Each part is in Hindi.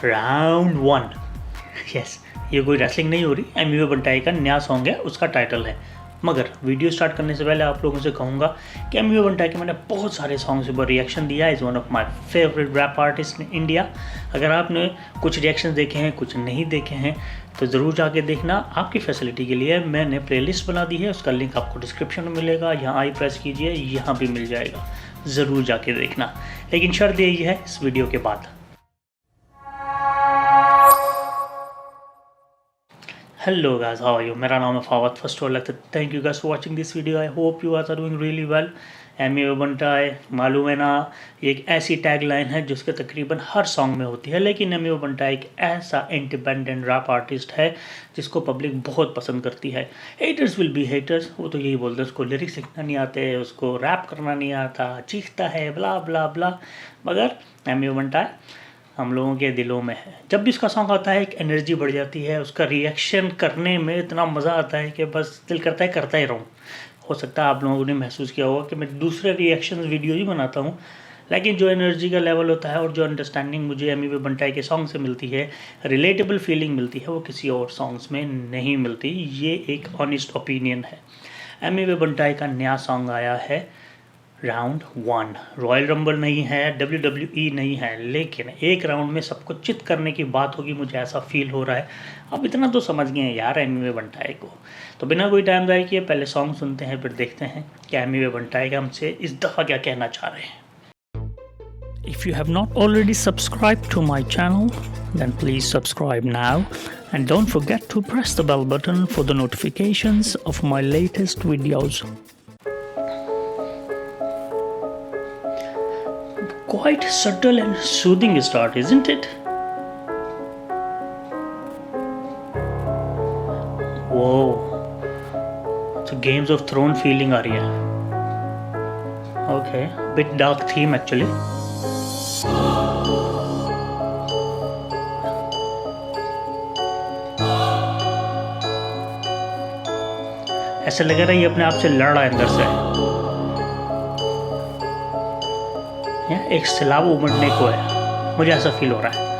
राउंड 1। यस, ये कोई रेसलिंग नहीं हो रही, एमियो बंटाई का नया सॉन्ग है, उसका टाइटल है। मगर वीडियो स्टार्ट करने से पहले आप लोगों से कहूँगा कि एमियो बंटाई के मैंने बहुत सारे सॉन्ग्स पर रिएक्शन दिया। Is one of my favourite rap artist in India. अगर आपने कुछ रिएक्शन देखे हैं, कुछ नहीं देखे हैं, तो ज़रूर जाके देखना। आपकी फैसिलिटी के लिए मैंने प्लेलिस्ट बना दी है, उसका लिंक आपको डिस्क्रिप्शन में मिलेगा। यहाँ आई प्रेस कीजिए, यहाँ भी मिल जाएगा, ज़रूर जाके देखना। लेकिन शर्त यही है इस वीडियो के बाद। Hello guys, how are you? मेरा नाम है फावत। First of all thank you guys for watching this video. I hope you are doing really well. Emiway Bantai, मालूम है ना, ये एक ऐसी टैग लाइन है जिसके तकरीबन हर सॉन्ग में होती है। लेकिन एमियो बंटाई एक ऐसा इंडिपेंडेंट रैप आर्टिस्ट है जिसको पब्लिक बहुत पसंद करती है। हेटर्स विल बी हेटर्स, वो तो यही बोलते हैं उसको लिरिक्स लिखना नहीं आते, उसको रैप करना नहीं आता, चीखता है, ब्ला ब्ला ब्ला। मगर एमियो बंटाई हम लोगों के दिलों में है। जब भी उसका सॉन्ग आता है एक एनर्जी बढ़ जाती है, उसका रिएक्शन करने में इतना मज़ा आता है कि बस दिल करता है करता ही रहूँ। हो सकता है आप लोगों ने महसूस किया होगा कि मैं दूसरे रिएक्शन वीडियो ही बनाता हूँ, लेकिन जो एनर्जी का लेवल होता है और जो अंडरस्टैंडिंग मुझे एमियो बंटाई के सॉन्ग से मिलती है, रिलेटेबल फीलिंग मिलती है, वो किसी और सॉन्ग्स में नहीं मिलती। ये एक ऑनेस्ट ओपिनियन है। एमियो बंटाई का नया सॉन्ग आया है राउंड 1। रॉयल रंबल नहीं है, WWE नहीं है, लेकिन एक राउंड में सबको चित करने की बात होगी, मुझे ऐसा फील हो रहा है। अब इतना तो समझ गए हैं यार एमियो बंटाई को। तो बिना कोई टाइम ज़ाया किए पहले सॉन्ग सुनते हैं, फिर देखते हैं कि एमियो बंटाई का हमसे इस दफ़ा क्या कहना चाह रहे हैं। If you have not already subscribed to my channel, then please subscribe now and don't forget to press the bell button for the notifications of my latest videos. Quite subtle and soothing start, isn't it? Whoa, so Games of Thrones feeling आ रही है। Okay, bit dark theme actually. ऐसा लग रहा है ये अपने आप से लड़ रहा है अंदर से, एक सिलाब उमड़ने को है, मुझे ऐसा फील हो रहा है।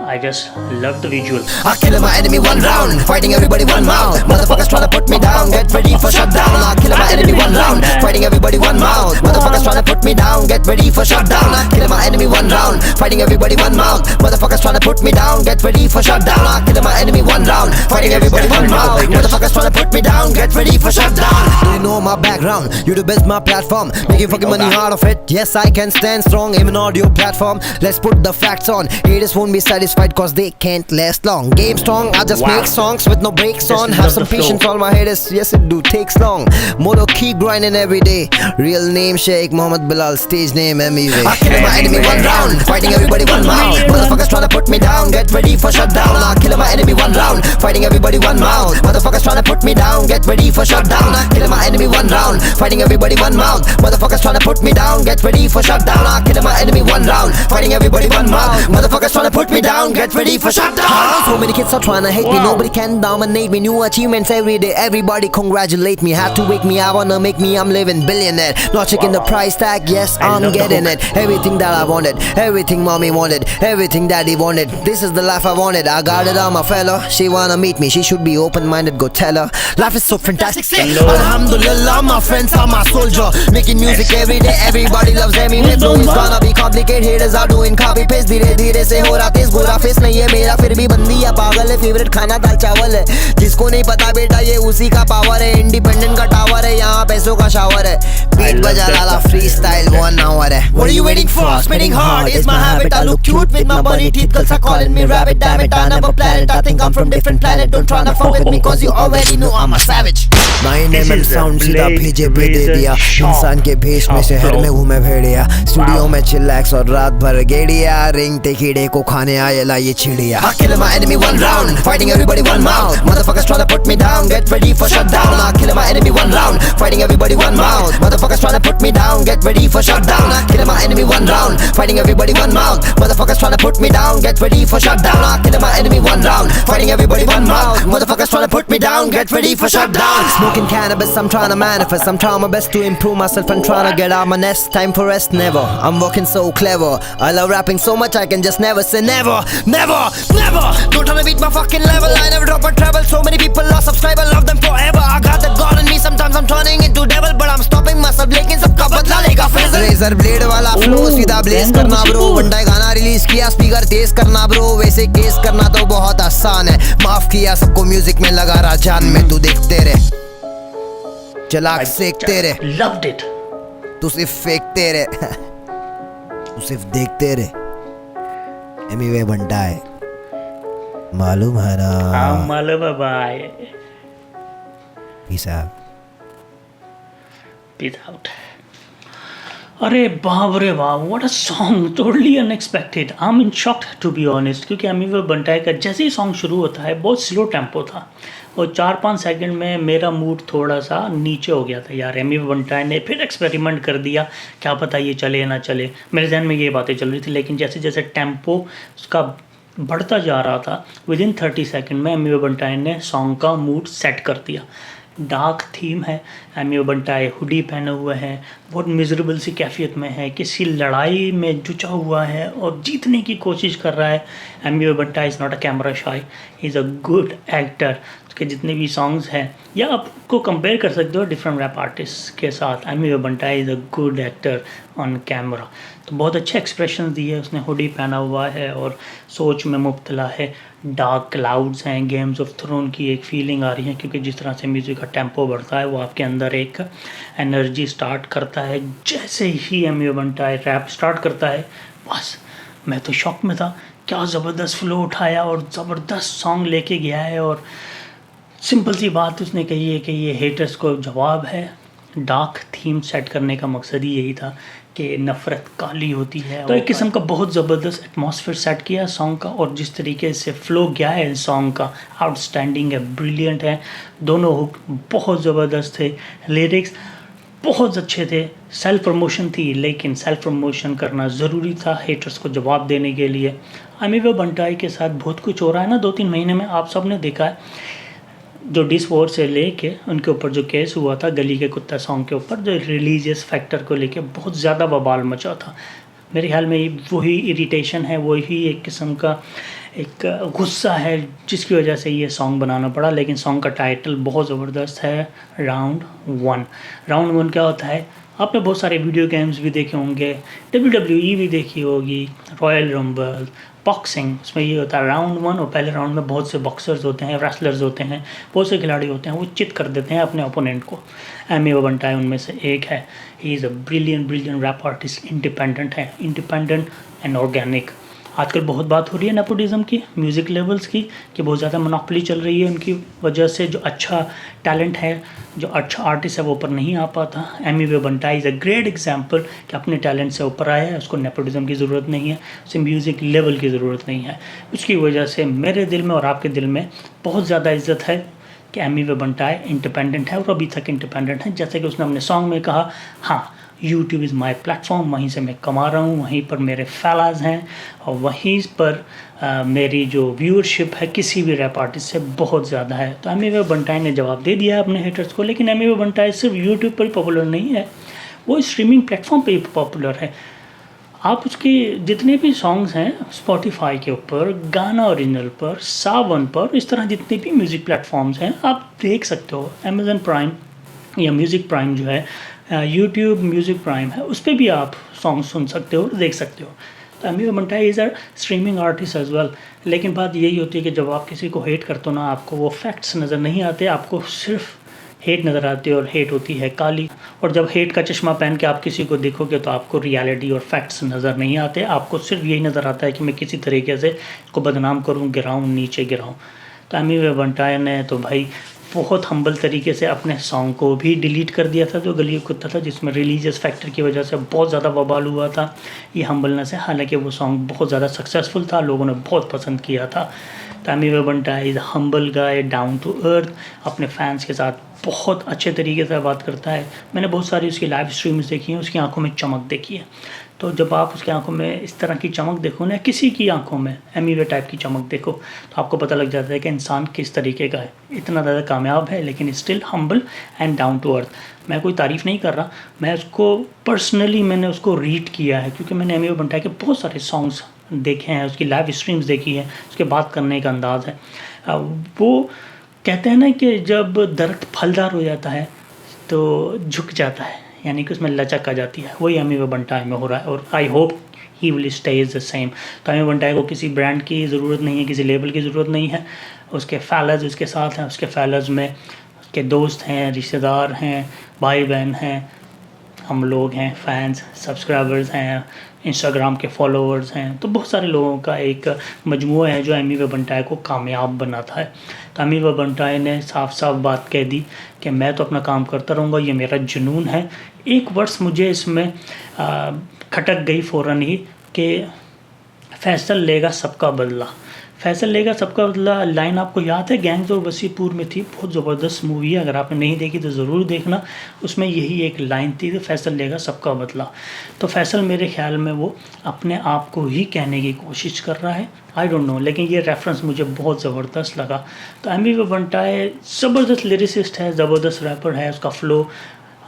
I just love the visual. I kill my enemy one round, fighting everybody one mouth. Motherfuckers tryna put me down, get ready for shutdown. I kill my enemy one round, fighting everybody one mouth. Motherfuckers tryna put me down, get ready for shutdown. I kill my enemy one round, fighting everybody one mouth. Motherfuckers tryna put me down, get ready for shutdown. I kill my enemy one round, fighting everybody one mouth. Motherfuckers tryna put me down, get ready for shutdown. Do you know my background? You to build my platform, making fucking money out of it. Yes, I can stand strong, even audio platform. Let's put the facts on. Haters won't be satisfied cause they can't last long. Game strong, I just make songs with no breaks on. Have some patience, all my haters, yes it do takes long. Moto keep grinding every day. Real name Sheikh Mohammed Bilal, stage name MEV. I kill my enemy one round, fighting everybody one mouth. Motherfuckers tryna put me down, get ready for shutdown. I kill my enemy one round, fighting everybody one mouth. Motherfuckers tryna put me down, get ready for shutdown. I kill my enemy one round, fighting everybody one mouth. Motherfuckers tryna put me down, get ready for shutdown. I kill my enemy one round, fighting everybody one mouth. Motherfuckers tryna put me down, get ready for shutdown. So many kids are tryna hate me, nobody can dominate me. New achievements every day, everybody congratulate me. Have to wake me, I wanna make me, I'm living billionaire. Not checking the price tag, yes I'm getting it. Everything that I wanted, everything mommy wanted, everything daddy wanted. This is the life I wanted, I got it on my fella. She wanna meet me, she should be open-minded, go tell her. Life is so fantastic, Alhamdulillah, my friends are my soldier. Making music every day, everybody loves me. My flow is gonna be complicated, haters are doing copy paste. धीरे धीरे से हो रहा तेज, गोरा फेस नहीं है मेरा फिर भी बंदी है, पागल है। फेवरेट खाना दाल चावल है, जिसको नहीं पता बेटा ये उसी का पावर है। इंडिपेंडेंट का टावर है, यहाँ पैसों का शावर है। बीट बजा लाला फ्री स्टाइल 1 hour है। What are you waiting for? Spinning hard is my habit. I look cute with my bunny teeth, girls are calling me rabbit. Damn it, another planet. I think I'm from different planet. Don't tryna fuck with me cause you already know I'm a savage. 9mm sound सीधा भेजे पे दे दिया। इंसान के भेष में शहर में घूमे भेड़िया। स्टूडियो में चिल्लैक्स और रात भर गेड़िया। रिंगते कीड़े को खाने आए ला ये चिड़िया। I kill my enemy one round, fighting everybody one mouth. Motherfuckers tryna put me down, get ready for shutdown. I kill my enemy one round, fighting everybody one mouth. Motherfuckers tryna put me down, get ready for shutdown. I kill my enemy one round, fighting everybody one mouth. Motherfuckers tryna put me down, get get ready for shutdown. I'm killing my enemy one round, fighting everybody one mouth. Motherfuckers trying to put me down, get ready for shutdown. Smoking cannabis, I'm trying to manifest. I'm trying my best to improve myself and trying to get out my nest. Time for rest, never. I'm working so clever. I love rapping so much I can just never say never. Never, never. Don't try to beat my fucking level. I never drop a treble. So many people lost subscribe, I love them forever. I got that God in me. Sometimes I'm turning into devil, but I'm stopping myself. लेकिन सबका बदला लेगा फिर रेजर ब्लेड वाला फ्लो सीधा ब्लेज करना ब्रो. वनडे गाना रिलीज किया, स्पीकर तेज करना ब्रो. वैसे केस करना तो बहुत आसान है. माफ किया सबको, म्यूजिक में लगा रहा जान में. तू देखते रहे, चलाक सेकते रहे. Loved it. तू सिर्फ फेंकते रहे. तू सिर्फ देखते रहे. एमीवे बंटा है, मालूम है ना. हाँ मालूम है भाई. Peace out. Peace out. अरे बाप रे बाप, what a song, totally unexpected. I am in shocked to be honest, क्योंकि एमीवे बंटाई का जैसे ही सॉन्ग शुरू होता है बहुत स्लो टेम्पो था और 4-5 सेकंड में मेरा मूड थोड़ा सा नीचे हो गया था. यार एमीवे बंटाई ने फिर एक्सपेरिमेंट कर दिया, क्या पता ये चले ना चले. मेरे जहन में ये बातें चल रही थी, लेकिन जैसे जैसे टेम्पो उसका बढ़ता जा रहा था, विदिन 30 सेकंड में एमीवे बंटाई ने सॉन्ग का मूड सेट कर दिया. डार्क थीम है, एमीवे बंटाई हुडी पहने हुए हैं, बहुत मिजरेबल सी कैफियत में है, किसी लड़ाई में जुचा हुआ है और जीतने की कोशिश कर रहा है. Emiway Bantai is not a camera shy, he is a good actor. उसके जितने भी सॉन्ग्स हैं, या आपको कंपेयर कर सकते हो डिफरेंट रैप आर्टिस्ट के साथ, Emiway Bantai is a good actor on camera. तो बहुत अच्छे एक्सप्रेशन दिए उसने. हुडी पहना हुआ है और सोच में मुब्तला है. डार्क क्लाउड्स हैं, गेम्स ऑफ थ्रोन की एक फीलिंग आ रही है, क्योंकि जिस तरह से म्यूज़िक का टेम्पो बढ़ता है वो आपके अंदर एक एनर्जी स्टार्ट करता है. जैसे ही एमीवे बंटाई रैप स्टार्ट करता है, बस मैं तो शॉक में था. क्या ज़बरदस्त फ्लो उठाया और ज़बरदस्त सॉन्ग लेके गया है. और सिंपल सी बात उसने कही है कि ये हेटर्स को जवाब है. डार्क थीम सेट करने का मकसद ही यही था कि नफ़रत काली होती है. तो एक किस्म का बहुत ज़बरदस्त एटमॉस्फेयर सेट किया सॉन्ग का, और जिस तरीके से फ़्लो गया है सॉन्ग का, आउटस्टैंडिंग है, ब्रिलियंट है. दोनों हुक बहुत ज़बरदस्त थे, लिरिक्स बहुत अच्छे थे. सेल्फ प्रमोशन थी, लेकिन सेल्फ प्रमोशन करना ज़रूरी था हेटर्स को जवाब देने के लिए. एमीवे बंटाई के साथ बहुत कुछ हो रहा है ना 2-3 महीने में. आप सब ने देखा है, जो डिस वॉर से लेके उनके ऊपर जो केस हुआ था गली के कुत्ता सॉन्ग के ऊपर, जो रिलीजियस फैक्टर को लेके बहुत ज़्यादा बवाल मचा था. मेरे ख्याल में वही इरिटेशन है, वही एक किस्म का एक गुस्सा है जिसकी वजह से ये सॉन्ग बनाना पड़ा. लेकिन सॉन्ग का टाइटल बहुत ज़बरदस्त है, राउंड 1. राउंड 1 क्या होता है, आपने बहुत सारे वीडियो गेम्स भी देखे होंगे, WWE भी देखी होगी, रॉयल रंबल, बॉक्सिंग. उसमें ये होता है राउंड 1, और पहले राउंड में बहुत से बॉक्सर्स होते हैं, रेसलर्स होते हैं, बहुत से खिलाड़ी होते हैं, वो चित कर देते हैं अपने ओपोनेंट को. एमीवे बंटाई उनमें से एक है. He is a brilliant rap artist, independent है, इंडिपेंडेंट एंड ऑर्गेनिक. आजकल बहुत बात हो रही है नेपोटिज्म की, म्यूज़िक लेवल्स की, कि बहुत ज़्यादा मोनोपोली चल रही है उनकी वजह से. जो अच्छा टैलेंट है, जो अच्छा आर्टिस्ट है, वो ऊपर नहीं आ पाता. Emiway Bantai is a great example कि अपने टैलेंट से ऊपर आया है. उसको नेपोटिज्म की ज़रूरत नहीं है, उसे म्यूज़िक लेवल की ज़रूरत नहीं है. उसकी वजह से मेरे दिल में और आपके दिल में बहुत ज़्यादा इज़्ज़त है कि एमीवे बंटाई इंडिपेंडेंट है, और अभी तक इंडिपेंडेंट है. जैसे कि उसने अपने सॉन्ग में कहा, हाँ यूट्यूब इज़ माई प्लेटफॉर्म, वहीं से मैं कमा रहा हूँ, वहीं पर मेरे फैलाज हैं, और वहीं पर मेरी जो व्यूअरशिप है किसी भी रैप आर्टिस्ट से बहुत ज़्यादा है. तो एमीवे बंटाई ने जवाब दे दिया है अपने हेटर्स को. लेकिन एमीवे बंटाई सिर्फ यूट्यूब पर ही पॉपुलर नहीं है, वो स्ट्रीमिंग प्लेटफॉर्म पर ही पॉपुलर है. आप उसके जितने भी सॉन्ग्स हैं स्पॉटिफाई के ऊपर, गाना ओरिजिनल पर, सावन पर, इस तरह जितने भी म्यूज़िक प्लेटफॉर्म्स हैं आप देख सकते हो. अमेज़न प्राइम या म्यूज़िक प्राइम जो है, यूट्यूब म्यूज़िक प्राइम है, उस पर भी आप सॉन्ग सुन सकते हो, देख सकते हो. तो Emiway Bantai is a streaming artist as well. लेकिन बात यही होती है कि जब आप किसी को हेट करते हो ना, आपको वो फैक्ट्स नज़र नहीं आते, आपको सिर्फ हेट नज़र आती है, और हेट होती है काली. और जब हेट का चश्मा पहन के आप किसी को देखोगे तो आपको रियलिटी और फैक्ट्स नज़र नहीं आते. आपको सिर्फ यही नज़र आता है कि मैं किसी तरीके से इसको बदनाम करूँ, गिराऊँ, नीचे गिराऊँ. तो एमीवे बंटाई ने तो भाई बहुत हम्बल तरीके से अपने सॉन्ग को भी डिलीट कर दिया था, जो गली कुत्ता था, जिसमें रिलीजियस फैक्टर की वजह से बहुत ज़्यादा बवाल हुआ था. ये हम्बलनेस है. हालांकि वो सॉन्ग बहुत ज़्यादा सक्सेसफुल था, लोगों ने बहुत पसंद किया था. तो Emiway Bantai is humble guy, down to earth, अपने फैंस के साथ बहुत अच्छे तरीके से बात करता है. मैंने बहुत सारी उसकी लाइव स्ट्रीम्स देखी हैं, उसकी आंखों में चमक देखी है. तो जब आप उसकी आंखों में इस तरह की चमक देखो ना, किसी की आंखों में एमी वे टाइप की चमक देखो, तो आपको पता लग जाता है कि इंसान किस तरीके का है। इतना ज़्यादा कामयाब है लेकिन still humble and down to earth. मैं कोई तारीफ़ नहीं कर रहा, मैं उसको पर्सनली मैंने उसको रीड किया है, क्योंकि मैंने एमी वे बंटाई के बहुत सारे सॉन्ग्स देखे हैं, उसकी लाइव स्ट्रीम्स देखी है, उसके बात करने का अंदाज़ है। वो कहते हैं ना कि जब दरख्त फलदार हो जाता है तो झुक जाता है, यानी कि उसमें लचक आ जाती है। वही एमी वे बंटाई में हो रहा है और I hope he will stay is the same. तो एमी वे बंटाई को किसी ब्रांड की ज़रूरत नहीं है, किसी लेबल की ज़रूरत नहीं है। उसके फैलर्स उसके साथ हैं, उसके फैलर्स में उसके दोस्त हैं, रिश्तेदार हैं, भाई बहन हैं, हम लोग हैं, फैंस, सब्सक्राइबर्स हैं, इंस्टाग्राम के फॉलोअर्स हैं। तो बहुत सारे लोगों का एक मजमूआ है जो एमी वे बंटाई को कामयाब बनाता है। तो एमी वे बंटाई ने साफ साफ बात कह दी कि मैं तो अपना काम करता रहूँगा, ये मेरा जुनून है। एक वर्ड्स मुझे इसमें खटक गई फ़ौरन ही कि फैसल लेगा सबका बदला। फैसल लेगा सबका बदला लाइन आपको याद है, गैंग्स ऑफ वसीपुर में थी, बहुत ज़बरदस्त मूवी है, अगर आपने नहीं देखी तो ज़रूर देखना। उसमें यही एक लाइन थी कि फैसल लेगा सबका बदला। तो फैसल मेरे ख्याल में वो अपने आप को ही कहने की कोशिश कर रहा है, आई डोंट नो, लेकिन ये रेफरेंस मुझे बहुत ज़बरदस्त लगा। तो एमी वे बंटाई ज़बरदस्त लिरिसिस्ट है, ज़बरदस्त रैपर है, उसका फ़्लो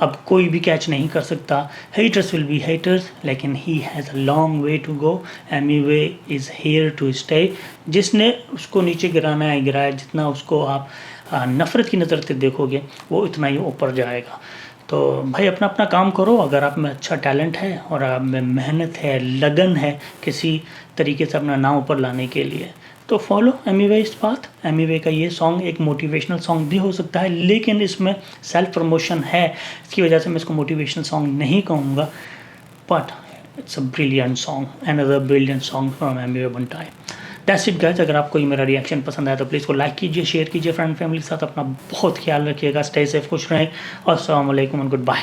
अब कोई भी कैच नहीं कर सकता। हेटर्स विल बी हेटर्स, लेकिन he has a long way to go. Emiway is here to stay. जिसने उसको नीचे गिराना है गिराया, जितना उसको आप नफ़रत की नज़र से देखोगे वो इतना ही ऊपर जाएगा। तो भाई अपना अपना काम करो। अगर आप में अच्छा टैलेंट है और आप में मेहनत है, लगन है किसी तरीके से अपना नाम ऊपर लाने के लिए, तो फॉलो एमी वे इस पाथ। एमी वे का ये सॉन्ग एक मोटिवेशनल सॉन्ग भी हो सकता है, लेकिन इसमें सेल्फ प्रमोशन है, इसकी वजह से मैं इसको मोटिवेशनल सॉन्ग नहीं कहूँगा, but it's a brilliant song, another brilliant song from Emiway Bantai. That's it guys. अगर आपको ये मेरा रिएक्शन पसंद आया तो प्लीज़ को लाइक कीजिए, शेयर कीजिए फ्रेंड फैमिली के साथ। अपना बहुत ख्याल रखिएगा, स्टे सेफ, खुश रहें और अस्सलाम वालेकुम एंड गुड बाय।